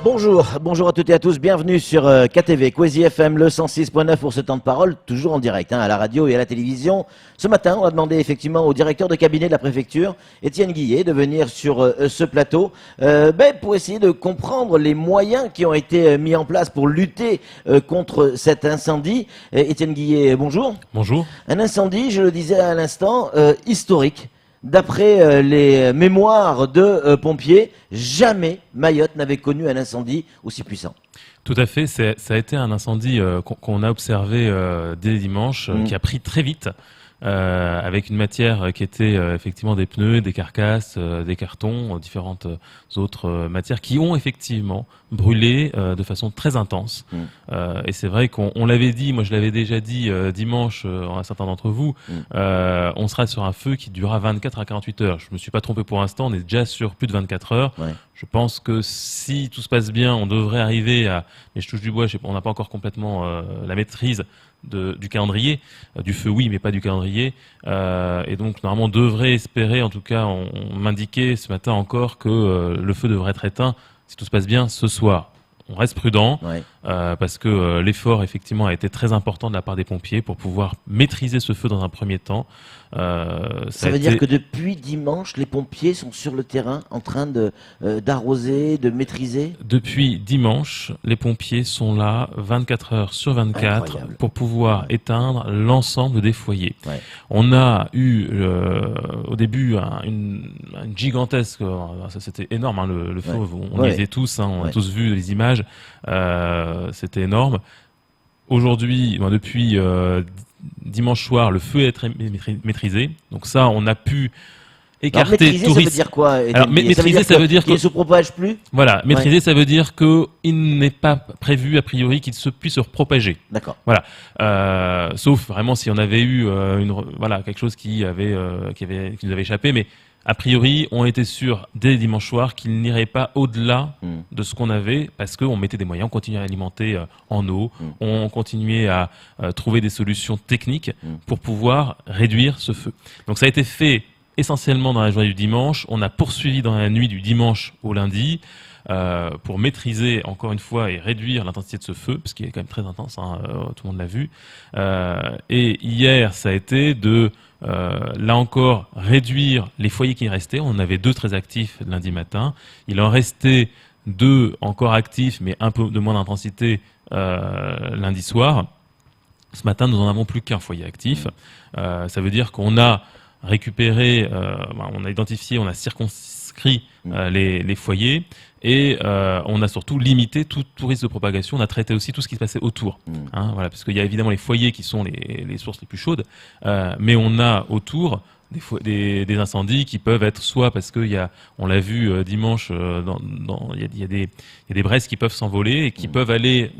Bonjour à toutes et à tous, bienvenue sur KTV, Kwezi FM, le 106.9 pour ce temps de parole, toujours en direct, à la radio et à la télévision. Ce matin, on a demandé effectivement au directeur de cabinet de la préfecture, Étienne Guillet, de venir sur ce plateau pour essayer de comprendre les moyens qui ont été mis en place pour lutter contre cet incendie. Étienne Guillet, bonjour. Bonjour. Un incendie, je le disais à l'instant, historique. D'après les mémoires de pompiers, jamais Mayotte n'avait connu un incendie aussi puissant. Tout à fait, ça a été un incendie qu'on a observé dès dimanche, qui a pris très vite, avec une matière qui était effectivement des pneus, des carcasses, des cartons, différentes autres matières qui ont effectivement brûlé de façon très intense. Et c'est vrai qu'on l'avait dit, moi je l'avais déjà dit dimanche à certains d'entre vous, on sera sur un feu qui durera 24 à 48 heures. Je me suis pas trompé pour l'instant, on est déjà sur plus de 24 heures. Ouais. Je pense que si tout se passe bien, on devrait arriver à, mais je touche du bois, on n'a pas encore complètement la maîtrise du calendrier, du feu oui, mais pas du calendrier. Et donc normalement on devrait espérer, en tout cas on m'indiquait ce matin encore que le feu devrait être éteint, si tout se passe bien, ce soir. On reste prudent, parce que l'effort effectivement a été très important de la part des pompiers pour pouvoir maîtriser ce feu dans un premier temps. Ça veut dire que depuis dimanche, les pompiers sont sur le terrain en train d'arroser, de maîtriser? Depuis dimanche, les pompiers sont là 24 heures sur 24. Incroyable. Pour pouvoir éteindre l'ensemble des foyers. On a eu au début une gigantesque, ça c'était énorme, hein, le feu, on y était tous, hein, on a tous vu les images, c'était énorme. Aujourd'hui, depuis dimanche soir, le feu est très maîtrisé. Donc ça, on a pu écarter maîtriser, tout risque. Ça veut dire quoi? Alors, maîtriser, ça veut dire qu'il ne se propage plus. Voilà, maîtriser, ça veut dire qu'il n'est pas prévu a priori qu'il puisse se propager. D'accord. Voilà, sauf vraiment si on avait eu quelque chose qui nous avait échappé, mais a priori, on était sûr dès dimanche soir qu'il n'irait pas au-delà de ce qu'on avait, parce qu'on mettait des moyens, on continuait à alimenter en eau, on continuait à trouver des solutions techniques pour pouvoir réduire ce feu. Donc ça a été fait essentiellement dans la journée du dimanche. On a poursuivi dans la nuit du dimanche au lundi pour maîtriser encore une fois et réduire l'intensité de ce feu, parce qu'il est quand même très intense, hein, tout le monde l'a vu. Et hier, ça a été de là encore réduire les foyers qui restaient. On en avait 2 très actifs lundi matin. Il en restait 2 encore actifs, mais un peu de moins d'intensité lundi soir. Ce matin, nous n'en avons plus qu'un foyer actif. Ça veut dire qu'on a récupéré, on a identifié, on a circonscrit les foyers, et on a surtout limité tout risque de propagation. On a traité aussi tout ce qui se passait autour, hein, voilà, parce qu'il y a évidemment les foyers qui sont les sources les plus chaudes, mais on a autour des incendies qui peuvent être soit parce que on l'a vu dimanche, il y a des braises qui peuvent s'envoler et qui peuvent aller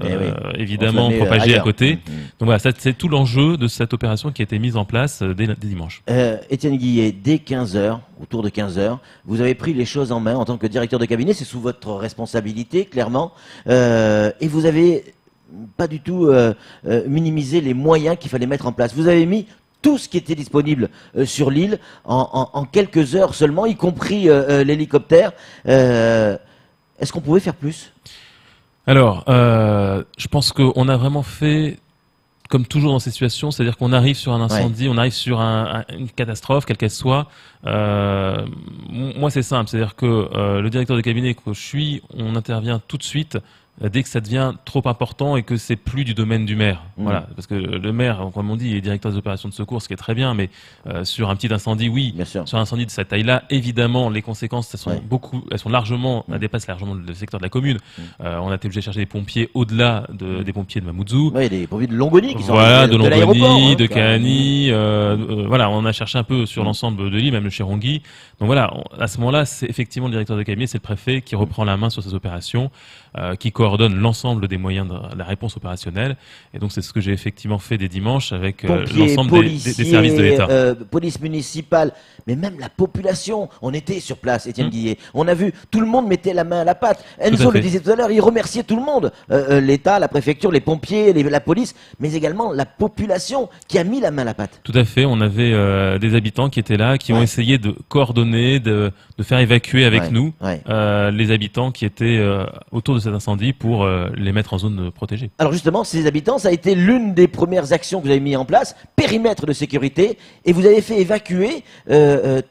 évidemment propager ailleurs. À côté. Donc voilà, c'est tout l'enjeu de cette opération qui a été mise en place dès dimanche. Étienne Guillet, dès 15h, autour de 15h, vous avez pris les choses en main en tant que directeur de cabinet, c'est sous votre responsabilité, clairement, et vous avez pas du tout minimisé les moyens qu'il fallait mettre en place. Vous avez mis tout ce qui était disponible sur l'île en quelques heures seulement, y compris l'hélicoptère. Est-ce qu'on pouvait faire plus? Alors, je pense qu'on a vraiment fait comme toujours dans ces situations, c'est-à-dire qu'on arrive sur un incendie, on arrive sur une catastrophe, quelle qu'elle soit. Moi, c'est simple, c'est-à-dire que le directeur de cabinet que je suis, on intervient tout de suite dès que ça devient trop important et que c'est plus du domaine du maire. Voilà, parce que le maire, comme on dit, il est directeur des opérations de secours, ce qui est très bien, mais sur un petit incendie, oui. Bien sûr. Sur un incendie de cette taille-là, évidemment, les conséquences, elles sont largement, elles dépassent largement le secteur de la commune. On a été obligé de chercher des pompiers au-delà des pompiers de Mamoudzou. Oui, des pompiers de Longoni qui sont de Longoni, de Kahani. Voilà, on a cherché un peu sur l'ensemble de l'île, même le Chirongui. Donc voilà, à ce moment-là, c'est effectivement le directeur de cabinet, c'est le préfet qui reprend la main sur ces opérations, qui coordonne l'ensemble des moyens de la réponse opérationnelle. Et donc c'est ce que j'ai effectivement fait dès dimanche avec l'ensemble des services de l'État. Police municipale, mais même la population. On était sur place, Étienne Guillet. On a vu, tout le monde mettait la main à la pâte. Enzo le disait tout à l'heure, il remerciait tout le monde. L'État, la préfecture, les pompiers, la police, mais également la population qui a mis la main à la pâte. Tout à fait. On avait des habitants qui étaient là, qui ont essayé de coordonner, de faire évacuer avec nous les habitants qui étaient autour de cet incendie pour les mettre en zone protégée. Alors justement, ces habitants, ça a été l'une des premières actions que vous avez mis en place, périmètre de sécurité, et vous avez fait évacuer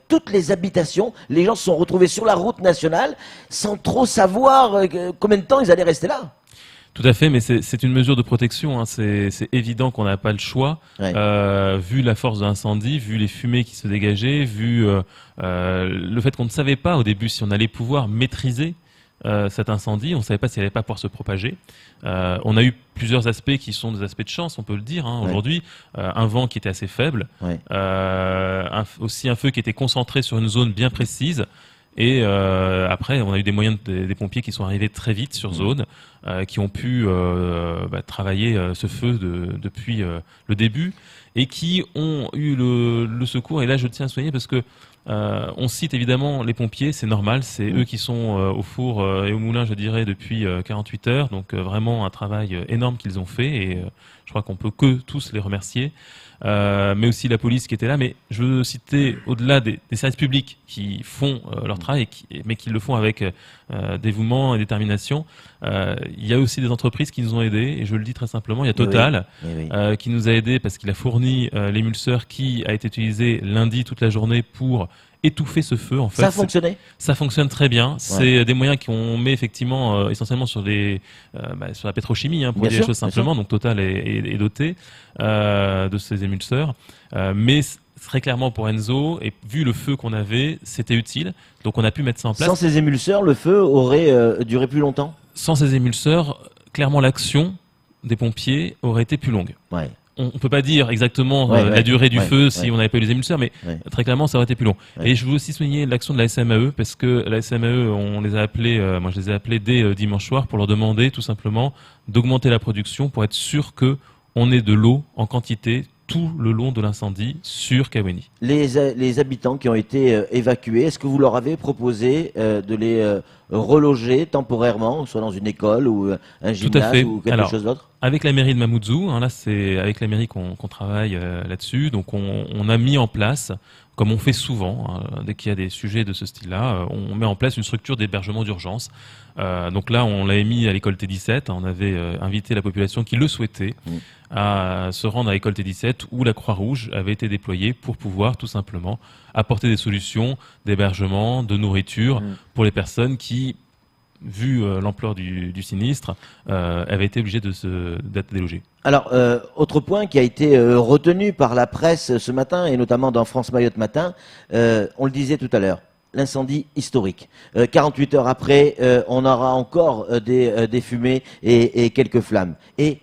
toutes les habitations. Les gens se sont retrouvés sur la route nationale sans trop savoir combien de temps ils allaient rester là. Tout à fait, mais c'est une mesure de protection. Hein. C'est évident qu'on n'a pas le choix, vu la force de l'incendie, vu les fumées qui se dégageaient, vu le fait qu'on ne savait pas au début si on allait pouvoir maîtriser cet incendie. On ne savait pas s'il n'allait pas pouvoir se propager. On a eu plusieurs aspects qui sont des aspects de chance, on peut le dire. Hein, aujourd'hui, un vent qui était assez faible, aussi un feu qui était concentré sur une zone bien précise. Et après, on a eu des moyens des pompiers qui sont arrivés très vite sur zone, qui ont pu travailler ce feu depuis le début, et qui ont eu le secours. Et là, je tiens à souligner parce que on cite évidemment les pompiers, c'est normal, c'est eux qui sont au four et au moulin, je dirais, depuis 48 heures. Donc vraiment un travail énorme qu'ils ont fait, et je crois qu'on peut que tous les remercier. Mais aussi la police qui était là. Mais je veux citer, au-delà des services publics qui font leur travail, mais qui le font avec dévouement et détermination, il y a aussi des entreprises qui nous ont aidés, et je le dis très simplement, il y a Total qui nous a aidés parce qu'il a fourni l'émulseur qui a été utilisé lundi toute la journée pour étouffer ce feu. En fait, ça a fonctionné. Ça fonctionne très bien. C'est des moyens qu'on met effectivement essentiellement sur sur la pétrochimie, pour dire les choses simplement. Donc Total est doté de ces émulseurs, mais très clairement pour Enzo, et vu le feu qu'on avait, c'était utile. Donc on a pu mettre ça en place. Sans ces émulseurs, le feu aurait duré plus longtemps. Sans ces émulseurs, clairement l'action des pompiers aurait été plus longue. On ne peut pas dire exactement la durée du feu si on n'avait pas eu les émulseurs, mais très clairement, ça aurait été plus long. Et je veux aussi souligner l'action de la SMAE, parce que la SMAE, on les a appelés, moi je les ai appelés dès dimanche soir pour leur demander tout simplement d'augmenter la production pour être sûr que on ait de l'eau en quantité tout le long de l'incendie sur Kawéni. Les habitants qui ont été évacués, est-ce que vous leur avez proposé de les reloger temporairement, soit dans une école ou un gymnase ou quelque chose d'autre? Avec la mairie de Mamoudzou, là c'est avec la mairie qu'on travaille là-dessus, donc on a mis en place, comme on fait souvent, dès qu'il y a des sujets de ce style-là, on met en place une structure d'hébergement d'urgence. Donc là, on l'avait mis à l'école T17, on avait invité la population qui le souhaitait à se rendre à l'école T17 où la Croix-Rouge avait été déployée pour pouvoir tout simplement apporter des solutions d'hébergement, de nourriture pour les personnes qui, vu l'ampleur du sinistre, avaient été obligées d'être délogées. Alors, autre point qui a été retenu par la presse ce matin, et notamment dans France Mayotte Matin, on le disait tout à l'heure, l'incendie historique. 48 heures après, on aura encore des fumées et quelques flammes. Et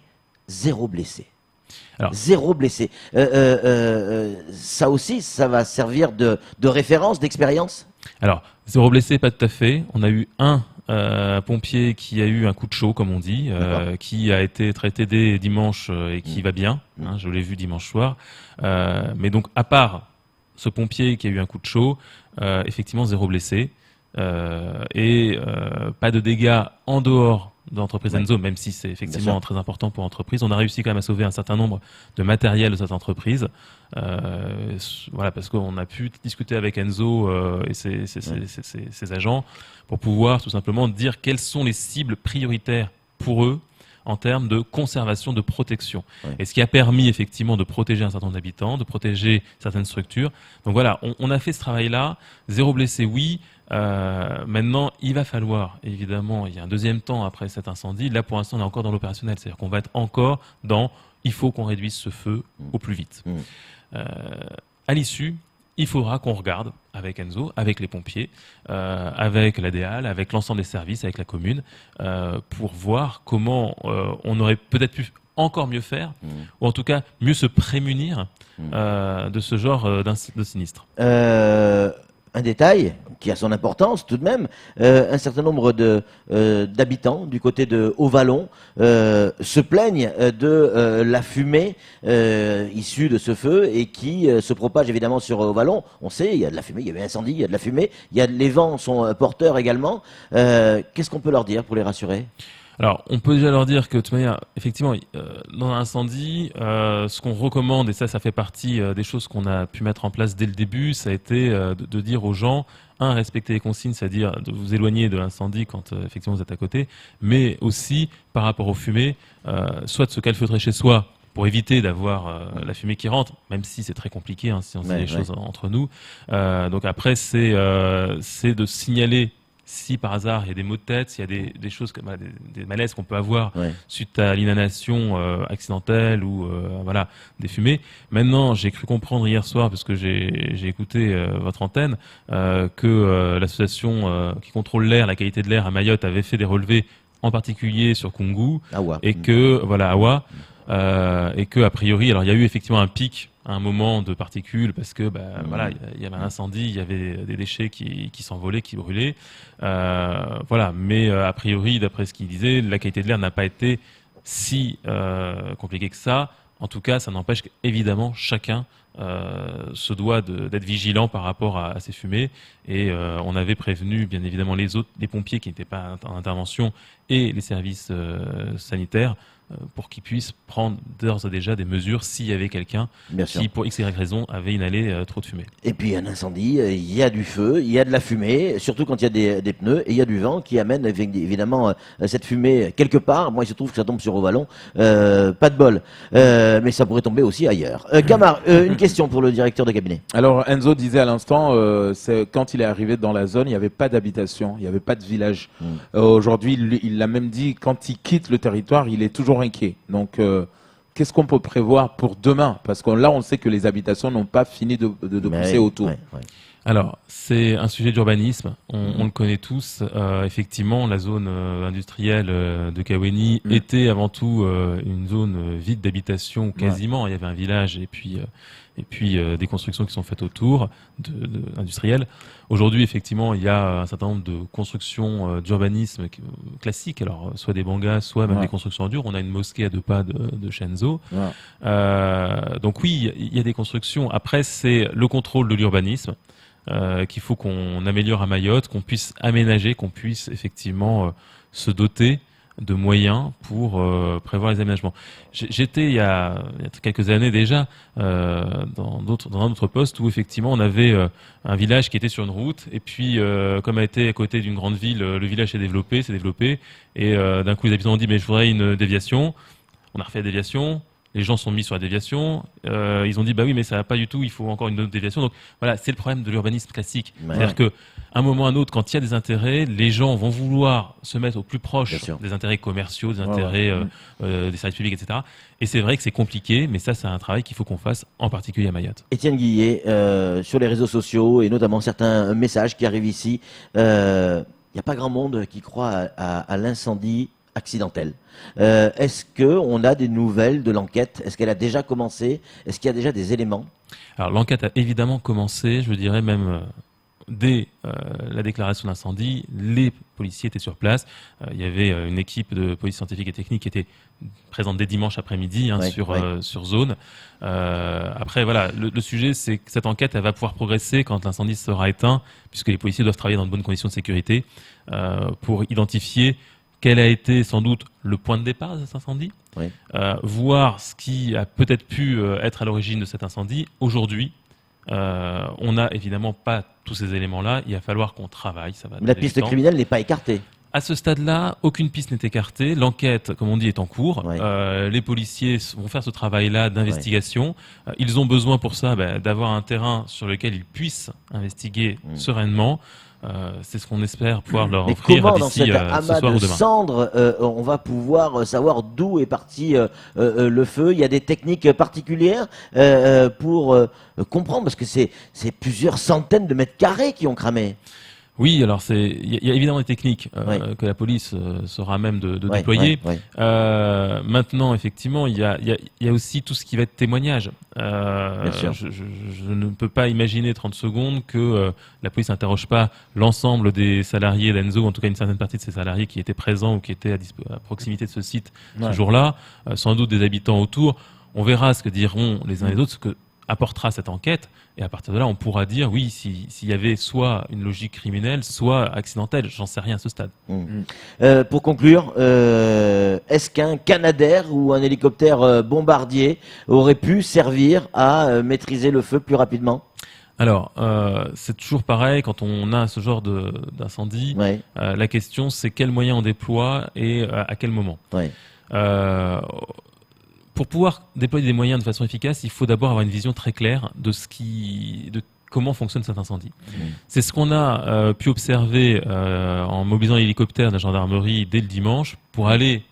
0 blessé. Alors, 0 blessé. Ça aussi, ça va servir de référence, d'expérience? Alors, 0 blessé, pas tout à fait. On a eu un pompier qui a eu un coup de chaud, comme on dit, qui a été traité dès dimanche et qui va bien. Je l'ai vu dimanche soir. Mais donc, à part ce pompier qui a eu un coup de chaud, effectivement, 0 blessé. Et pas de dégâts en dehors de l'entreprise Enzo, même si c'est effectivement très important pour l'entreprise. On a réussi quand même à sauver un certain nombre de matériel de cette entreprise. Voilà, parce qu'on a pu discuter avec Enzo et ses agents pour pouvoir tout simplement dire quelles sont les cibles prioritaires pour eux en termes de conservation, de protection. Et ce qui a permis effectivement de protéger un certain nombre d'habitants, de protéger certaines structures. Donc voilà, on a fait ce travail-là. 0 blessé, oui. Maintenant, il va falloir, évidemment, il y a un deuxième temps après cet incendie. Là, pour l'instant, on est encore dans l'opérationnel. C'est-à-dire qu'on va être encore dans il faut qu'on réduise ce feu au plus vite. À l'issue, il faudra qu'on regarde avec Enzo, avec les pompiers, avec l'ADEAL, avec l'ensemble des services, avec la commune, pour voir comment on aurait peut-être pu encore mieux faire, ou en tout cas mieux se prémunir de ce genre de sinistre. Un détail qui a son importance tout de même, un certain nombre d'habitants du côté de Haut-Vallon se plaignent de la fumée issue de ce feu et qui se propage évidemment sur Haut-Vallon. On sait, il y a de la fumée, il y a eu un incendie, il y a de la fumée, les vents sont porteurs également. Qu'est-ce qu'on peut leur dire pour les rassurer ? Alors, on peut déjà leur dire que, de toute manière, effectivement, dans un incendie, ce qu'on recommande, et ça fait partie des choses qu'on a pu mettre en place dès le début, ça a été de dire aux gens, respecter les consignes, c'est-à-dire de vous éloigner de l'incendie quand effectivement vous êtes à côté, mais aussi par rapport aux fumées, soit de se calfeutrer chez soi pour éviter d'avoir la fumée qui rentre, même si c'est très compliqué si on se dit les choses entre nous. Donc après, c'est de signaler si par hasard il y a des maux de tête, s'il y a des choses comme des malaises qu'on peut avoir suite à l'inhalation accidentelle ou des fumées. Maintenant, j'ai cru comprendre hier soir, parce que j'ai écouté votre antenne, que l'association qui contrôle l'air, la qualité de l'air à Mayotte avait fait des relevés, en particulier sur Kungu, et que Awa, et que a priori, alors il y a eu effectivement un pic à un moment de particules parce que il y avait un incendie, il y avait des déchets qui s'envolaient, qui brûlaient, mais a priori, d'après ce qu'il disait, la qualité de l'air n'a pas été si compliquée que ça. En tout cas, ça n'empêche qu'évidemment chacun se doit d'être vigilant par rapport à ces fumées, et on avait prévenu bien évidemment les pompiers qui n'étaient pas en intervention et les services sanitaires pour qu'ils puissent prendre d'ores et déjà des mesures s'il y avait quelqu'un qui, pour X, Y raison, avait inhalé trop de fumée. Et puis un incendie, il y a du feu, il y a de la fumée, surtout quand il y a des pneus, et il y a du vent qui amène évidemment cette fumée quelque part. Moi, il se trouve que ça tombe sur Au-Vallon, pas de bol, mais ça pourrait tomber aussi ailleurs. Camar, une question pour le directeur de cabinet. Alors Enzo disait à l'instant, quand il est arrivé dans la zone, il n'y avait pas d'habitation, il n'y avait pas de village. Aujourd'hui, il l'a même dit, quand il quitte le territoire, il est toujours inquiet. Donc, qu'est-ce qu'on peut prévoir pour demain? Parce que là, on sait que les habitations n'ont pas fini de pousser autour. Alors, c'est un sujet d'urbanisme, on le connaît tous. Effectivement, la zone industrielle de Kaweni était avant tout une zone vide d'habitation, quasiment. Il y avait un village et puis des constructions qui sont faites autour industrielles. Aujourd'hui, effectivement, il y a un certain nombre de constructions d'urbanisme classiques, alors soit des bangas, soit même des constructions en dur. On a une mosquée à 2 pas de Shenzhou. Donc oui, il y a des constructions. Après, c'est le contrôle de l'urbanisme qu'il faut qu'on améliore à Mayotte, qu'on puisse aménager, qu'on puisse effectivement se doter de moyens pour prévoir les aménagements. J'étais il y a quelques années déjà dans un autre poste où effectivement on avait un village qui était sur une route, et puis comme elle était à côté d'une grande ville, le village s'est développé, et d'un coup les habitants ont dit mais je voudrais une déviation. On a refait la déviation. Les gens sont mis sur la déviation, ils ont dit bah oui mais ça va pas du tout, il faut encore une autre déviation. Donc voilà, c'est le problème de l'urbanisme classique. C'est-à-dire que un moment ou un autre, quand il y a des intérêts, les gens vont vouloir se mettre au plus proche des intérêts commerciaux, des intérêts des services publics, etc. Et c'est vrai que c'est compliqué, mais ça c'est un travail qu'il faut qu'on fasse, en particulier à Mayotte. Étienne Guillet, sur les réseaux sociaux et notamment certains messages qui arrivent ici, il n'y a pas grand monde qui croit à l'incendie accidentelle. Est-ce qu'on a des nouvelles de l'enquête? Est-ce qu'elle a déjà commencé? Est-ce qu'il y a déjà des éléments? Alors l'enquête a évidemment commencé, je dirais même dès la déclaration d'incendie. Les policiers étaient sur place. Il y avait une équipe de police scientifique et technique qui était présente dès dimanche après-midi sur zone. Après voilà, le sujet c'est que cette enquête elle va pouvoir progresser quand l'incendie sera éteint, puisque les policiers doivent travailler dans de bonnes conditions de sécurité pour identifier quel a été sans doute le point de départ de cet incendie, voir ce qui a peut-être pu être à l'origine de cet incendie. Aujourd'hui, on n'a évidemment pas tous ces éléments-là. Il va falloir qu'on travaille. La piste criminelle n'est pas écartée. À ce stade-là, aucune piste n'est écartée. L'enquête, comme on dit, est en cours. Les policiers vont faire ce travail-là d'investigation. Ils ont besoin pour ça d'avoir un terrain sur lequel ils puissent investiguer sereinement. C'est ce qu'on espère pouvoir leur offrir d'ici ce soir ou demain. Cendres, on va pouvoir savoir d'où est parti le feu. Il y a des techniques particulières pour comprendre, parce que c'est plusieurs centaines de mètres carrés qui ont cramé. Oui, alors il y a évidemment des techniques que la police sera même de déployer. Maintenant, effectivement, il y a aussi tout ce qui va être témoignage. Bien sûr. Je ne peux pas imaginer 30 secondes que la police n'interroge pas l'ensemble des salariés d'Enzo, en tout cas une certaine partie de ces salariés qui étaient présents ou qui étaient à proximité de ce site ce jour-là, sans doute des habitants autour. On verra ce que diront les uns et les autres, ce que apportera cette enquête, et à partir de là, on pourra dire oui, s'il y avait soit une logique criminelle, soit accidentelle. J'en sais rien à ce stade. Pour conclure, est-ce qu'un Canadair ou un hélicoptère bombardier aurait pu servir à maîtriser le feu plus rapidement? Alors, c'est toujours pareil quand on a ce genre d'incendie. Ouais. La question, c'est quels moyens on déploie et à quel moment. Ouais. Pour pouvoir déployer des moyens de façon efficace, il faut d'abord avoir une vision très claire de comment fonctionne cet incendie. C'est ce qu'on a pu observer en mobilisant l'hélicoptère de la gendarmerie dès le dimanche pour aller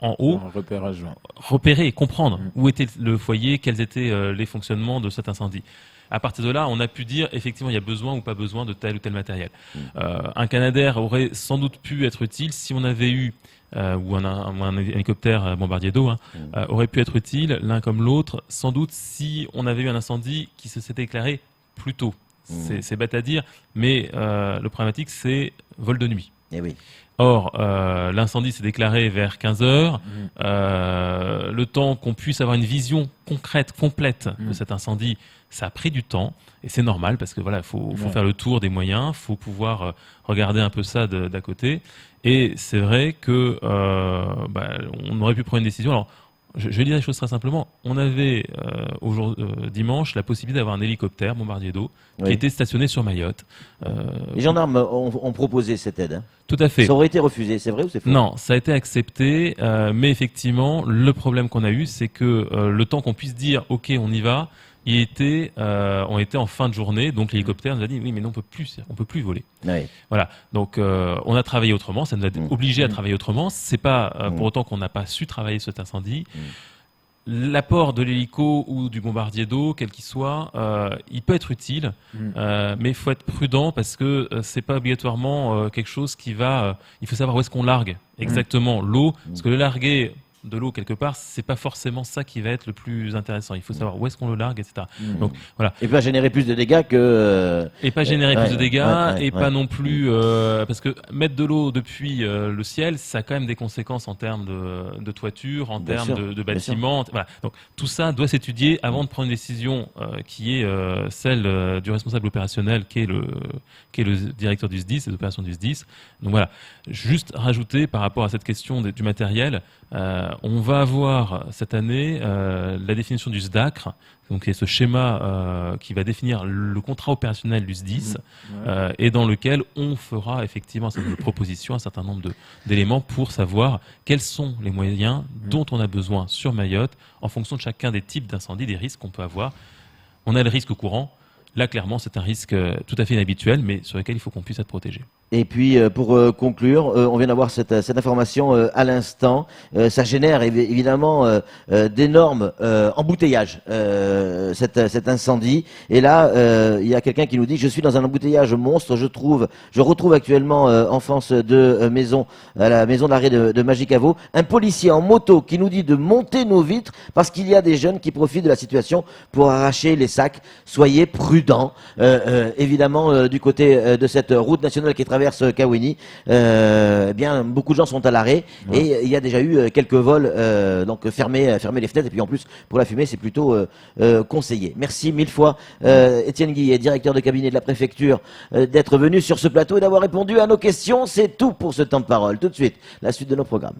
en haut, repérer et comprendre où était le foyer, quels étaient les fonctionnements de cet incendie. À partir de là, on a pu dire effectivement il y a besoin ou pas besoin de tel ou tel matériel. Un Canadair aurait sans doute pu être utile si on avait eu ou un hélicoptère bombardier d'eau aurait pu être utile l'un comme l'autre, sans doute si on avait eu un incendie qui s'était éclairé plus tôt. C'est bête à dire, mais le problématique c'est vol de nuit. Eh oui. Or, l'incendie s'est déclaré vers 15 heures. Le temps qu'on puisse avoir une vision concrète, complète de cet incendie, ça a pris du temps. Et c'est normal parce que voilà, faut faire le tour des moyens, faut pouvoir regarder un peu ça d'à côté. Et c'est vrai que on aurait pu prendre une décision. Alors, je vais dire les choses très simplement. On avait dimanche la possibilité d'avoir un hélicoptère bombardier d'eau qui était stationné sur Mayotte. Les gendarmes ont proposé cette aide. Hein. Tout à fait. Ça aurait été refusé, c'est vrai ou c'est faux? Non, ça a été accepté, mais effectivement, le problème qu'on a eu, c'est que le temps qu'on puisse dire « ok, on y va », on était en fin de journée, donc l'hélicoptère nous a dit oui mais non, on peut plus voler. Oui. Voilà, donc on a travaillé autrement, ça nous a obligé à travailler autrement. C'est pas pour autant qu'on n'a pas su travailler cet incendie. L'apport de l'hélico ou du bombardier d'eau, quel qu'il soit, il peut être utile, mais il faut être prudent parce que c'est pas obligatoirement quelque chose qui va. Il faut savoir où est-ce qu'on largue exactement l'eau, parce que le larguer de l'eau quelque part, c'est pas forcément ça qui va être le plus intéressant. Il faut savoir où est-ce qu'on le largue, etc. Donc voilà. Et pas générer plus de dégâts que. Et pas générer plus de dégâts, pas non plus parce que mettre de l'eau depuis le ciel, ça a quand même des conséquences en termes de toiture, en termes de bâtiments. Voilà. Donc tout ça doit s'étudier avant de prendre une décision qui est celle du responsable opérationnel, qui est le directeur du SDIS, des opérations du SDIS. Donc voilà. Juste rajouter par rapport à cette question du matériel. On va avoir cette année la définition du SDACR, donc c'est ce schéma qui va définir le contrat opérationnel du SDIS et dans lequel on fera effectivement un certain nombre de propositions, un certain nombre d'éléments pour savoir quels sont les moyens dont on a besoin sur Mayotte en fonction de chacun des types d'incendies, des risques qu'on peut avoir. On a le risque courant. Là, clairement, c'est un risque tout à fait inhabituel, mais sur lequel il faut qu'on puisse être protégé. Et puis, pour conclure, on vient d'avoir cette information à l'instant. Ça génère évidemment d'énormes embouteillages, cet incendie. Et là, il y a quelqu'un qui nous dit « Je suis dans un embouteillage monstre. Je retrouve actuellement en face de maison, à la maison d'arrêt de Magicavo, un policier en moto qui nous dit de monter nos vitres parce qu'il y a des jeunes qui profitent de la situation pour arracher les sacs. Soyez prudents. » Évidemment, du côté de cette route nationale qui traverse Kawini, eh bien beaucoup de gens sont à l'arrêt et il y a déjà eu quelques vols, donc fermer les fenêtres et puis en plus pour la fumée c'est plutôt conseillé. Merci mille fois Étienne Guillet, directeur de cabinet de la préfecture, d'être venu sur ce plateau et d'avoir répondu à nos questions. C'est tout pour ce temps de parole. Tout de suite, la suite de nos programmes.